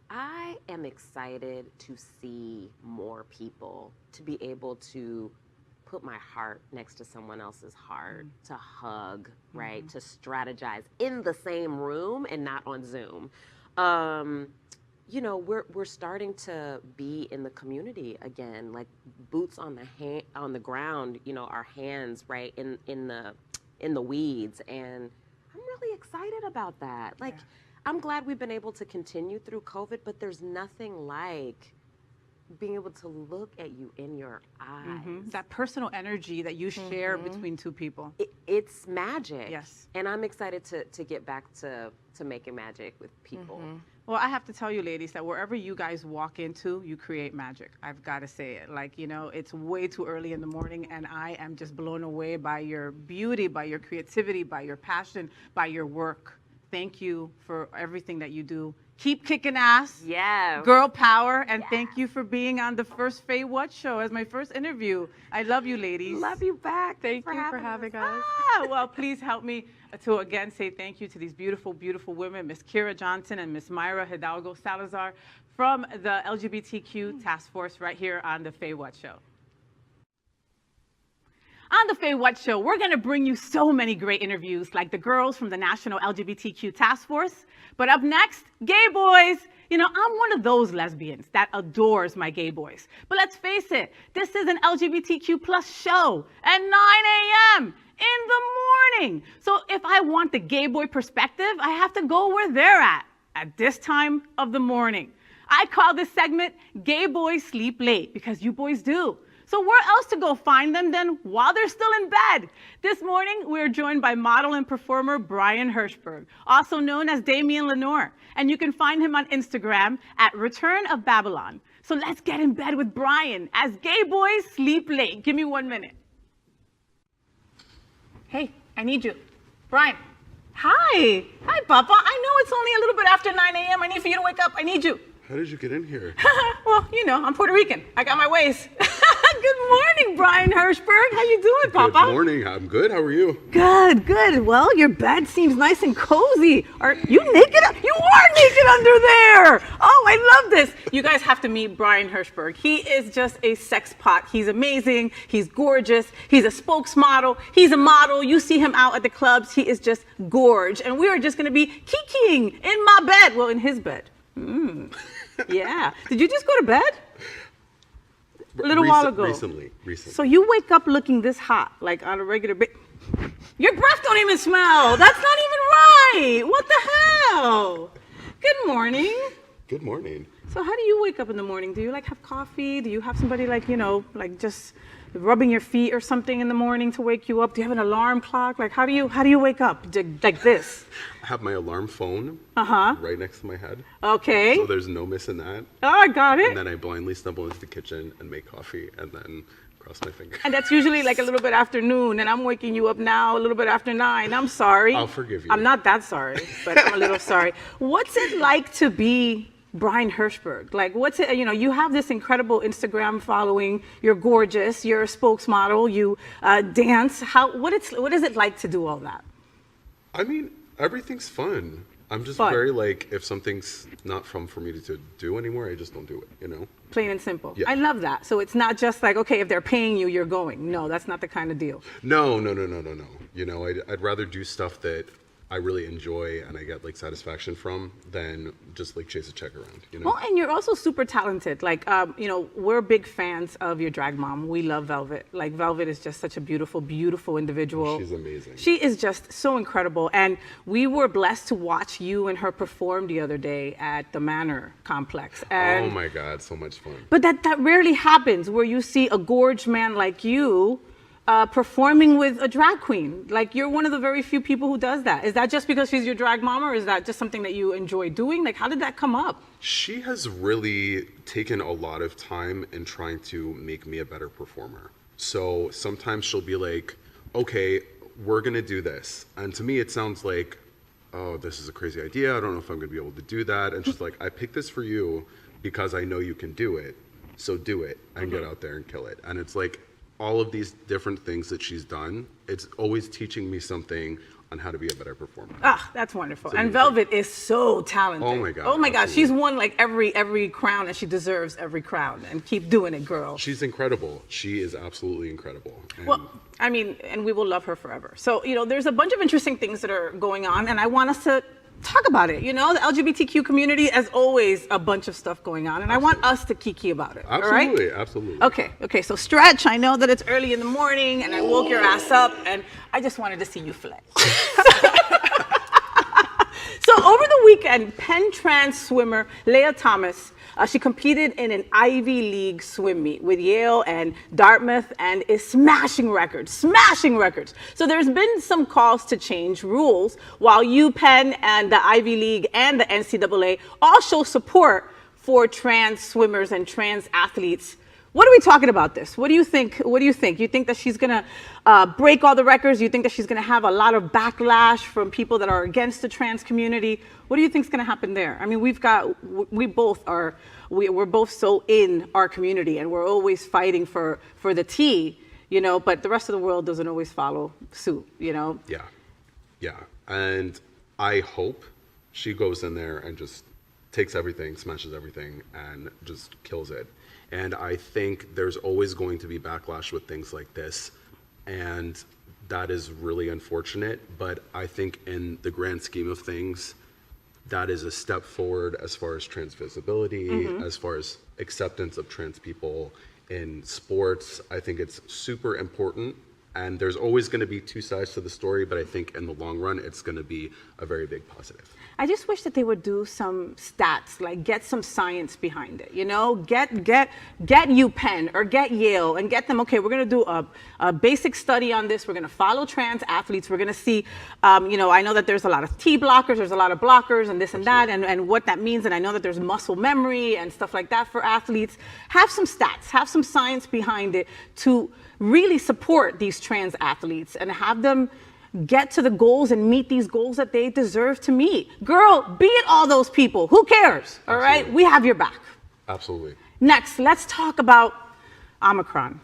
I am excited to see more people, to be able to put my heart next to someone else's heart, to hug, right? To strategize in the same room and not on Zoom. You know, we're starting to be in the community again, like boots on the ground. You know, our hands right in the weeds, and I'm really excited about that. Like, I'm glad we've been able to continue through COVID, but there's nothing like being able to look at you in your eyes. That personal energy that you share between two people. It's magic. Yes. And I'm excited to get back to making magic with people. Well, I have to tell you, ladies, that wherever you guys walk into, you create magic. I've got to say it. Like, you know, it's way too early in the morning, and I am just blown away by your beauty, by your creativity, by your passion, by your work. Thank you for everything that you do. Keep kicking ass. Yeah. Girl power. And thank you for being on the first FayWhat show as my first interview. I love you, ladies. Love you back. Thank you for having us. Well, please help me to again say thank you to these beautiful, beautiful women, Miss Kira Johnson and Miss Myra Hidalgo Salazar from the LGBTQ task force right here on the FayWhat show. On the FayWhat show, we're going to bring you so many great interviews like the girls from the National LGBTQ Task Force. But up next, gay boys. You know, I'm one of those lesbians that adores my gay boys. But let's face it, this is an LGBTQ plus show at 9 a.m. in the morning. So if I want the gay boy perspective, I have to go where they're at this time of the morning. I call this segment Gay Boys Sleep Late because you boys do. So where else to go find them than while they're still in bed? This morning, we're joined by model and performer Brian Hirschberg, also known as Damien Lenore. And you can find him on Instagram at Return of Babylon. So let's get in bed with Brian as gay boys sleep late. Give me 1 minute. Hey, I need you. Brian. Hi. Hi, Papa. I know it's only a little bit after 9 a.m. I need for you to wake up. I need you. How did you get in here? Well, you know, I'm Puerto Rican. I got my ways. Good morning, Brian Hirschberg. How you doing, Papa? Good morning. I'm good. How are you? Good, good. Well, your bed seems nice and cozy. Are you naked? You are naked under there. Oh, I love this. You guys have to meet Brian Hirschberg. He is just a sex pot. He's amazing. He's gorgeous. He's a spokesmodel. He's a model. You see him out at the clubs. He is just gorge. And we are just going to be kikiing in my bed. Well, in his bed. Yeah. Did you just go to bed? A little while ago. Recently. So you wake up looking this hot, like on a regular basis. Your breath don't even smell. That's not even right. What the hell? Good morning. Good morning. So how do you wake up in the morning? Do you like have coffee? Do you have somebody like, you know, like just rubbing your feet or something in the morning to wake you up? Do you have an alarm clock? Like how do you wake up like this? I have my alarm phone right next to my head. Okay. So there's no missing that. Oh, I got it. And then I blindly stumble into the kitchen and make coffee and then cross my fingers. And that's usually like a little bit after noon, and I'm waking you up now a little bit after 9. I'm sorry. I'll forgive you. I'm not that sorry, but I'm a little sorry. What's it like to be Brian Hirschberg? Like, what's it, you know, you have this incredible Instagram following, you're gorgeous, you're a spokesmodel, you dance. What is it like to do all that? I mean, everything's fun. I'm just Fun. very like, if something's not fun for me to do anymore, I just don't do it, you know? Plain and simple. Yeah. I love that. So it's not just like, okay, if they're paying you, you're going. No, that's not the kind of deal. No. You know, I'd rather do stuff that I really enjoy and I get like satisfaction from than just like chase a check around, you know? Well, and you're also super talented. Like, you know, we're big fans of your drag mom. We love Velvet. Like, Velvet is just such a beautiful, beautiful individual. She's amazing. She is just so incredible. And we were blessed to watch you and her perform the other day at the Manor Complex. And, oh my God, so much fun. But that rarely happens where you see a gorge man like you performing with a drag queen. Like, you're one of the very few people who does that. Is that just because she's your drag mama, or is that just something that you enjoy doing? Like, how did that come up? She has really taken a lot of time in trying to make me a better performer. So sometimes she'll be like, okay, we're going to do this. And to me, it sounds like, oh, this is a crazy idea. I don't know if I'm going to be able to do that. And she's like, I picked this for you because I know you can do it. So do it and get out there and kill it. And it's like all of these different things that she's done, it's always teaching me something on how to be a better performer. Ah, that's wonderful. And Velvet is so talented. Oh my God. Oh my God. Absolutely. She's won like every crown, and she deserves every crown. And keep doing it, girl. She's incredible. She is absolutely incredible. And Well, I mean, and we will love her forever. So, there's a bunch of interesting things that are going on, and I want us to talk about it. The LGBTQ community, as always, a bunch of stuff going on, and I want us to kiki about it. absolutely, All right? absolutely. Okay, so Stretch, I know that it's early in the morning, and I woke your ass up, and I just wanted to see you flex. So over the weekend, Penn trans swimmer Leah Thomas, she competed in an Ivy League swim meet with Yale and Dartmouth and is smashing records. So there's been some calls to change rules, while UPenn and the Ivy League and the NCAA all show support for trans swimmers and trans athletes. What are we talking about this? What do you think? You think that she's gonna break all the records? You think that she's gonna have a lot of backlash from people that are against the trans community? What do you think is gonna happen there? I mean, we're both so in our community, and we're always fighting for the tea, but the rest of the world doesn't always follow suit, Yeah. And I hope she goes in there and just takes everything, smashes everything, and just kills it. And I think there's always going to be backlash with things like this. And that is really unfortunate. But I think in the grand scheme of things, that is a step forward as far as trans visibility, as far as acceptance of trans people in sports. I think it's super important. And there's always going to be two sides to the story, but I think in the long run, it's going to be a very big positive. I just wish that they would do some stats, like get some science behind it, get UPenn or get Yale and get them, okay, we're going to do a basic study on this. We're going to follow trans athletes. We're going to see, I know that there's a lot of T blockers, there's a lot of blockers and this and that, and what that means. And I know that there's muscle memory and stuff like that for athletes. Have some stats, have some science behind it to really support these trans athletes and have them get to the goals and meet these goals that they deserve to meet. Girl, beat all those people. Who cares? All right? We have your back. Absolutely. Next, let's talk about Omicron.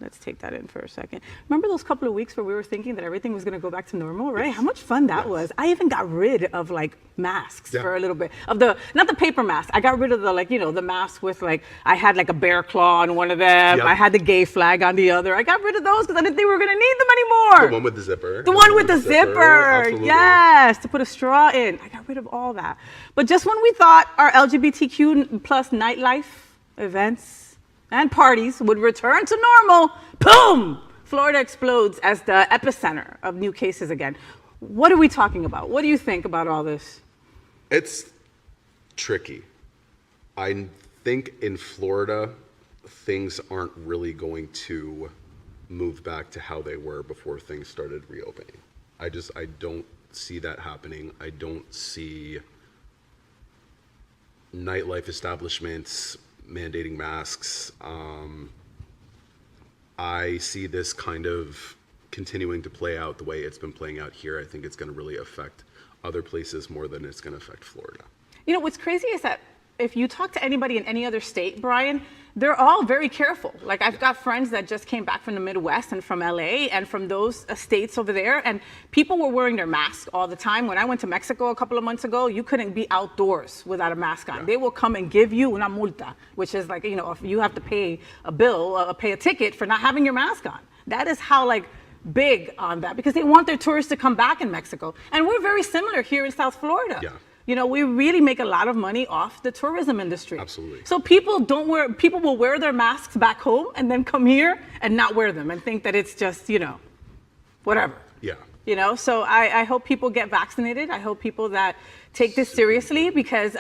Let's take that in for a second. Remember those couple of weeks where we were thinking that everything was going to go back to normal, right? How much fun that was. I even got rid of masks for a little bit of not the paper mask. I got rid of the mask with I had a bear claw on one of them. I had the gay flag on the other. I got rid of those because I didn't think we were going to need them anymore. The one with the zipper. The one with the zipper. Absolutely. Yes, to put a straw in. I got rid of all that. But just when we thought our LGBTQ plus nightlife events and parties would return to normal, boom! Florida explodes as the epicenter of new cases again. What are we talking about? What do you think about all this? It's tricky. I think in Florida, things aren't really going to move back to how they were before things started reopening. I don't see that happening. I don't see nightlife establishments mandating masks. I see this kind of continuing to play out the way it's been playing out here. I think it's going to really affect other places more than it's going to affect Florida. What's crazy is that if you talk to anybody in any other state, Brian, they're all very careful. I've got friends that just came back from the Midwest and from LA and from those states over there, and people were wearing their masks all the time. When I went to Mexico a couple of months ago, you couldn't be outdoors without a mask on. They will come and give you una multa, which is if you have to pay a bill, pay a ticket for not having your mask on. That is how big on that, because they want their tourists to come back in Mexico. And we're very similar here in South Florida. We really make a lot of money off the tourism industry. Absolutely. So people will wear their masks back home and then come here and not wear them and think that it's just, whatever. Yeah. So I hope people get vaccinated. I hope people that take this seriously, because,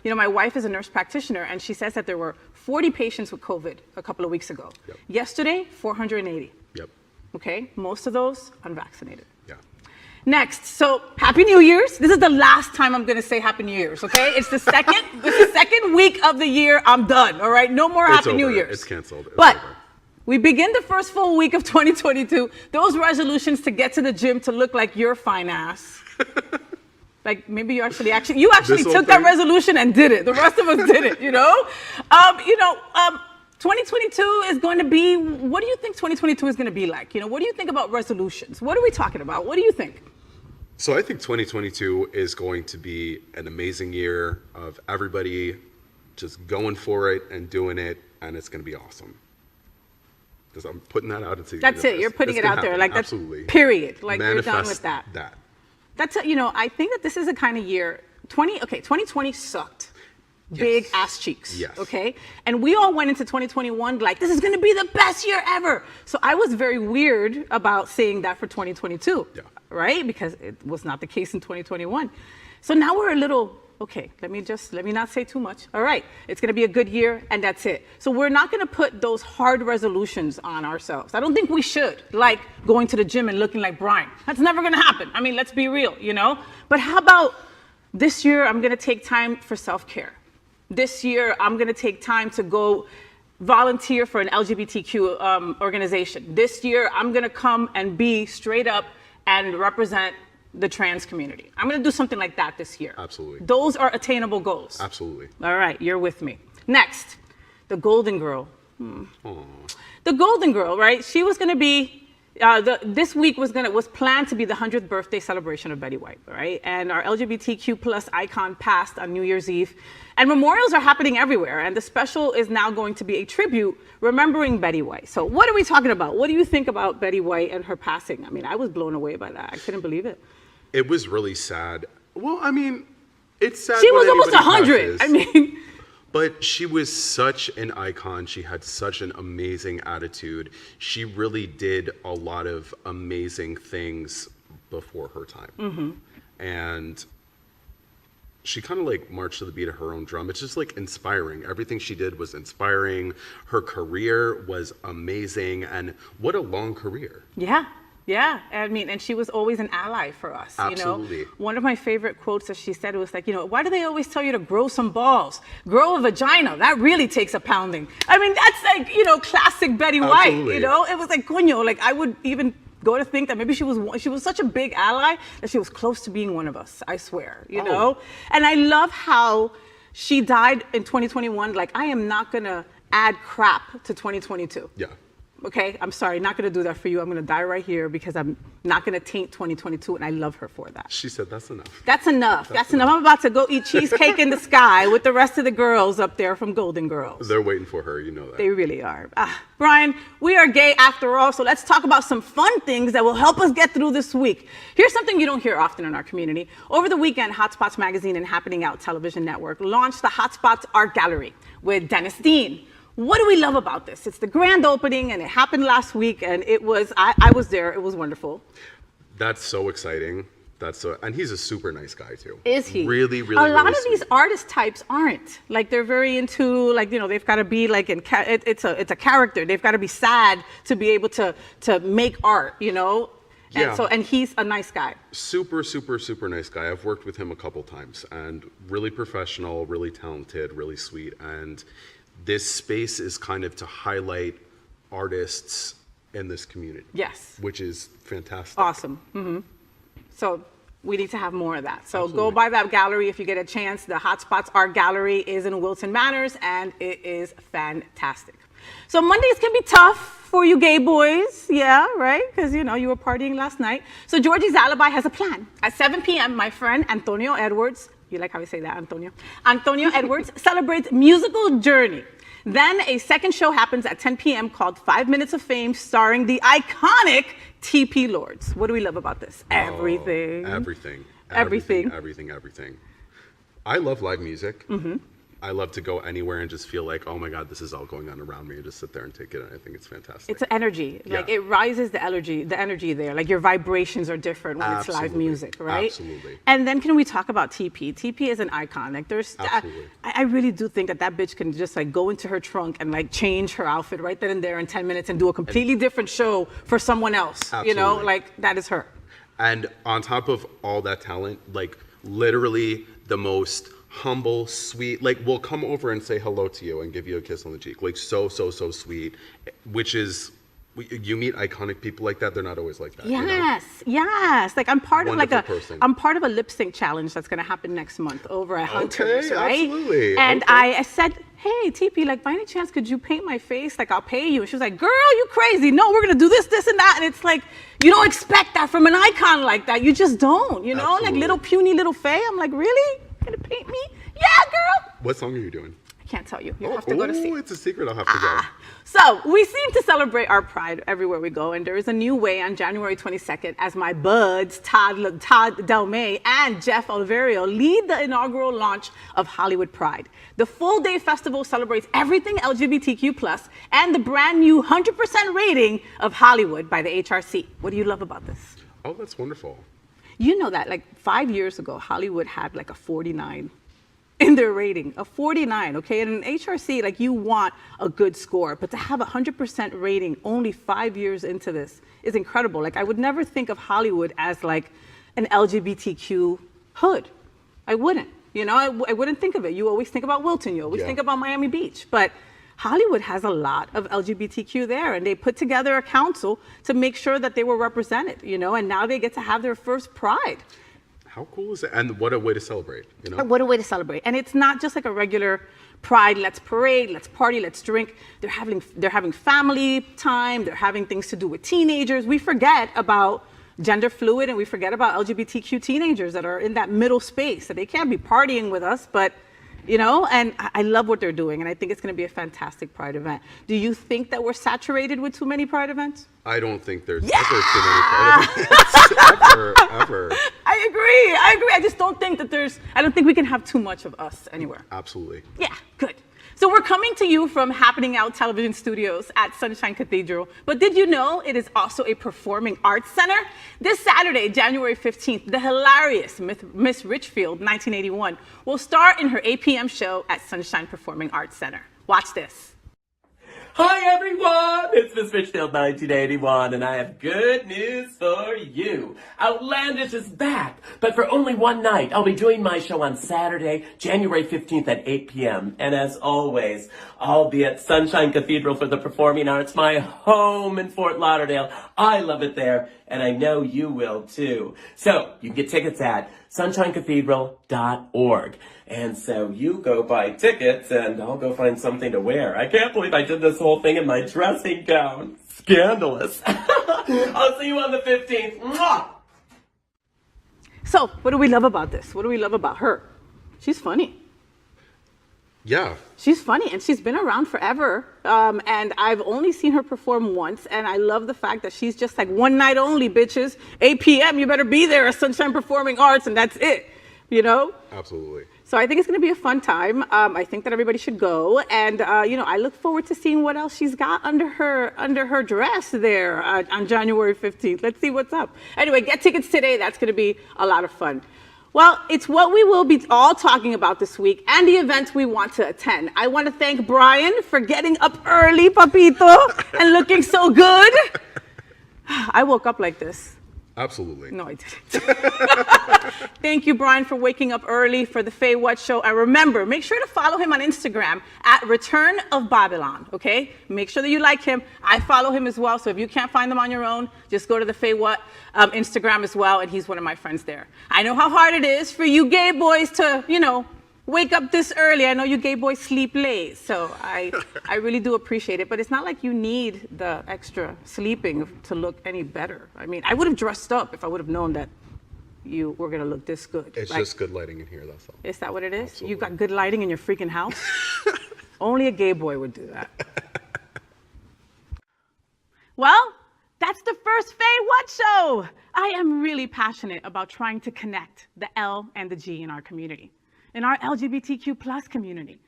my wife is a nurse practitioner, and she says that there were 40 patients with COVID a couple of weeks ago. Yep. Yesterday, 480. Yep. Okay, most of those unvaccinated. Yeah. Next, so Happy New Year's. This is the last time I'm gonna say Happy New Year's, okay? It's the second week of the year. I'm done, all right? No more Happy New Year's. It's canceled. But We begin the first full week of 2022. Those resolutions to get to the gym to look like your fine ass. Like maybe you actually took that resolution and did it. The rest of us did it, you know? 2022 is going to be, what do you think 2022 is going to be like? You know, what do you think about resolutions? What are we talking about? What do you think? So I think 2022 is going to be an amazing year of everybody just going for it and doing it, and it's going to be awesome. Because I'm putting that out into the That's universe. it. You're putting it out there. Like that's absolutely. Period. Like Manifest you're done with that. That. That's you know, I think that this is a kind of year. 2020 sucked. Big ass cheeks. Yes. Okay. And we all went into 2021 like this is going to be the best year ever. So I was very weird about saying that for 2022. Yeah. Right? Because it was not the case in 2021. So now we're a little okay. Let me not say too much. All right. It's going to be a good year and that's it. So we're not going to put those hard resolutions on ourselves. I don't think we should, like going to the gym and looking like Brian. That's never going to happen. I mean, let's be real, you know? But how about this year I'm going to take time for self-care. This year, I'm going to take time to go volunteer for an LGBTQ organization. This year, I'm going to come and be straight up and represent the trans community. I'm going to do something like that this year. Absolutely. Those are attainable goals. Absolutely. All right, you're with me. Next, the Golden Girl. Aww. The Golden Girl, right? She was going to be. This week was planned to be the 100th birthday celebration of Betty White, right? And our LGBTQ plus icon passed on New Year's Eve. And memorials are happening everywhere. And the special is now going to be a tribute remembering Betty White. So what are we talking about? What do you think about Betty White and her passing? I mean, I was blown away by that. I couldn't believe it. It was really sad. Well, I mean, it's sad. She was when almost anybody 100. passes. I mean. But she was such an icon. She had such an amazing attitude. She really did a lot of amazing things before her time. Mm-hmm. And she kind of like marched to the beat of her own drum. It's just like inspiring. Everything she did was inspiring. Her career was amazing. And what a long career. Yeah. Yeah, I mean, and she was always an ally for us. Absolutely. You know? One of my favorite quotes that she said was like, you know, why do they always tell you to grow some balls? Grow a vagina. That really takes a pounding. I mean, that's like, you know, classic Betty White. Absolutely. You know, it was like, coño, like I would even go to think that maybe she was such a big ally that she was close to being one of us. I swear, you know. And I love how she died in 2021. Like, I am not gonna add crap to 2022. Yeah. Okay, I'm sorry, not gonna do that for you. I'm gonna die right here because I'm not gonna taint 2022, and I love her for that. She said that's enough. That's enough. That's enough. I'm about to go eat cheesecake in the sky with the rest of the girls up there from Golden Girls. They're waiting for her, you know that. They really are. Brian, we are gay after all, so let's talk about some fun things that will help us get through this week. Here's something you don't hear often in our community. Over the weekend, Hotspots Magazine and Happening Out Television Network launched the Hotspots Art Gallery with Dennis Dean. What do we love about this? It's the grand opening, and it happened last week, and it was, I was there. It was wonderful. That's so exciting. And he's a super nice guy too. Is he? Really, really, A lot really of these sweet. artist types aren't. Like, they're very into, like, you know, they've got to be like it's a character. They've got to be sad to be able to make art, you know? And Yeah. and he's a nice guy. Super, super, super nice guy. I've worked with him a couple times, and really professional, really talented, really sweet. And this space is kind of to highlight artists in this community. Yes. Which is fantastic. Awesome. Mm-hmm. So we need to have more of that. So Absolutely. go by that gallery if you get a chance. The Hotspots Art Gallery is in Wilson Manors, and it is fantastic. So Mondays can be tough for you gay boys, yeah, right? Because, you know, you were partying last night. So Georgie's Alibi has a plan. At 7 p.m., my friend Antonio Edwards, you like how I say that, Antonio? Antonio Edwards celebrates Musical Journey. Then a second show happens at 10 p.m. called 5 Minutes of Fame, starring the iconic TP Lords. What do we love about this? Everything. Everything. Everything. Everything. I love live music. Mm-hmm. I love to go anywhere and just feel like, oh my God, this is all going on around me, and just sit there and take it. I think it's fantastic. It's an energy. Like, Yeah. it rises the energy there. Like, your vibrations are different when it's live Absolutely. music, right? Absolutely. And then can we talk about TP? TP is an icon. Like, there's, Absolutely. I really do think that bitch can just like go into her trunk and like change her outfit right then and there in 10 minutes and do a completely different show for someone else. You know, Absolutely. like, that is her. And on top of all that talent, like literally the most humble, sweet, like will come over and say hello to you and give you a kiss on the cheek. Like so sweet, which is, you meet iconic people like that, they're not always like that. Yes, yes. Like I'm part of like Wonderful person. I'm part of a lip sync challenge that's gonna happen next month over at Hunter's, Okay, right? absolutely. And Okay. I said, hey, TP, like by any chance could you paint my face? Like I'll pay you. And she was like, girl, you crazy. No, we're gonna do this, this, and that. And it's like, you don't expect that from an icon like that. You just don't, you know? Like Absolutely. little puny little Faye. I'm like, really? Gonna paint me? Yeah, girl. What song are you doing? I can't tell you. You have to go to see. It's a secret. I'll have to go. So we seem to celebrate our pride everywhere we go, and there is a new way on January 22nd as my buds, Todd Delmay and Jeff Oliverio lead the inaugural launch of Hollywood Pride. The full-day festival celebrates everything LGBTQ+, and the brand new 100% rating of Hollywood by the HRC. What do you love about this? Oh, that's wonderful. You know that like 5 years ago, Hollywood had like a 49 in their rating, a 49, okay? And in HRC, like you want a good score, but to have a 100% rating only 5 years into this is incredible. Like I would never think of Hollywood as like an LGBTQ hood. I wouldn't, you know, I wouldn't think of it. You always think about Wilton, you always Yeah. think about Miami Beach, but Hollywood has a lot of LGBTQ there, and they put together a council to make sure that they were represented, you know, and now they get to have their first Pride. How cool is it? And what a way to celebrate, you know? What a way to celebrate. And it's not just like a regular Pride, let's parade, let's party, let's drink. They're having family time, they're having things to do with teenagers. We forget about gender fluid and we forget about LGBTQ teenagers that are in that middle space. So they can't be partying with us, but you know, and I love what they're doing, and I think it's going to be a fantastic Pride event. Do you think that we're saturated with too many Pride events? I don't think there's ever too many Pride events. ever. I agree. I just don't think that I don't think we can have too much of us anywhere. Absolutely. Yeah, good. So we're coming to you from Happening Out Television Studios at Sunshine Cathedral. But did you know it is also a performing arts center? This Saturday, January 15th, the hilarious Miss Richfield, 1981, will star in her 8 p.m. show at Sunshine Performing Arts Center. Watch this. Hi everyone, it's Miss Richfield 1981 and I have good news for you. Outlandish is back, but for only one night. I'll be doing my show on Saturday, January 15th at 8 p.m. And as always, I'll be at Sunshine Cathedral for the Performing Arts, my home in Fort Lauderdale. I love it there, and I know you will too. So, you can get tickets at sunshinecathedral.org. And so you go buy tickets and I'll go find something to wear. I can't believe I did this whole thing in my dressing gown. Scandalous. I'll see you on the 15th. Mwah! So, what do we love about this? What do we love about her? She's funny. Yeah. She's funny, and she's been around forever. And I've only seen her perform once, and I love the fact that she's just like, one night only, bitches. 8 p.m., you better be there at Sunshine Performing Arts, and that's it, you know? Absolutely. So I think it's going to be a fun time. I think that everybody should go, and you know, I look forward to seeing what else she's got under her dress there on January 15th. Let's see what's up. Anyway, get tickets today. That's going to be a lot of fun. Well, it's what we will be all talking about this week and the events we want to attend. I want to thank Brian for getting up early, papito, and looking so good. I woke up like this. Absolutely. No, I didn't. Thank you, Brian, for waking up early for the FayWhat show. And remember, make sure to follow him on Instagram at Return of Babylon, okay? Make sure that you like him. I follow him as well, so if you can't find them on your own, just go to the FayWhat Instagram as well, and he's one of my friends there. I know how hard it is for you gay boys to, you know, wake up this early. I know you gay boys sleep late, so I really do appreciate it. But it's not like you need the extra sleeping to look any better. I mean, I would have dressed up if I would have known that you were going to look this good. It's just good lighting in here, that's all. Is that what it is? Absolutely. You got good lighting in your freaking house? Only a gay boy would do that. Well, that's the first FayWhat show. I am really passionate about trying to connect the L and the G in our community. In our LGBTQ plus community.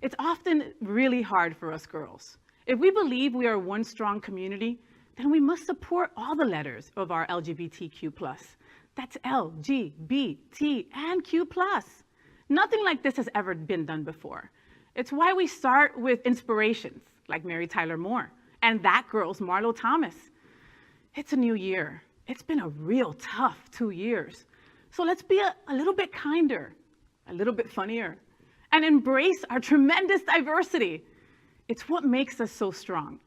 It's often really hard for us girls. If we believe we are one strong community, then we must support all the letters of our LGBTQ plus. That's L, G, B, T, and Q plus. Nothing like this has ever been done before. It's why we start with inspirations like Mary Tyler Moore and That Girl's Marlo Thomas. It's a new year. It's been a real tough 2 years. So let's be a little bit kinder, a little bit funnier, and embrace our tremendous diversity. It's what makes us so strong.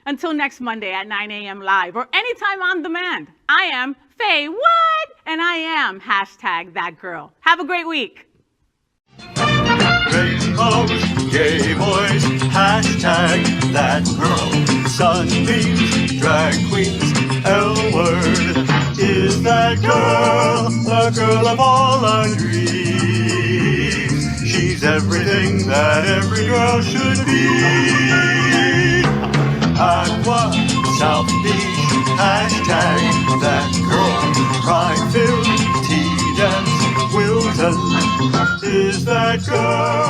Until next Monday at 9 a.m. live or anytime on demand, I am FayWhat, and I am #thatgirl. Have a great week. Rainbows, gay boys, hashtag that girl. Sunbeams, drag queens, L-word. Is that girl the girl of all our dreams? She's everything that every girl should be. Aqua, South Beach, hashtag that girl. Pride-filled tea dance, Wilton. Is that girl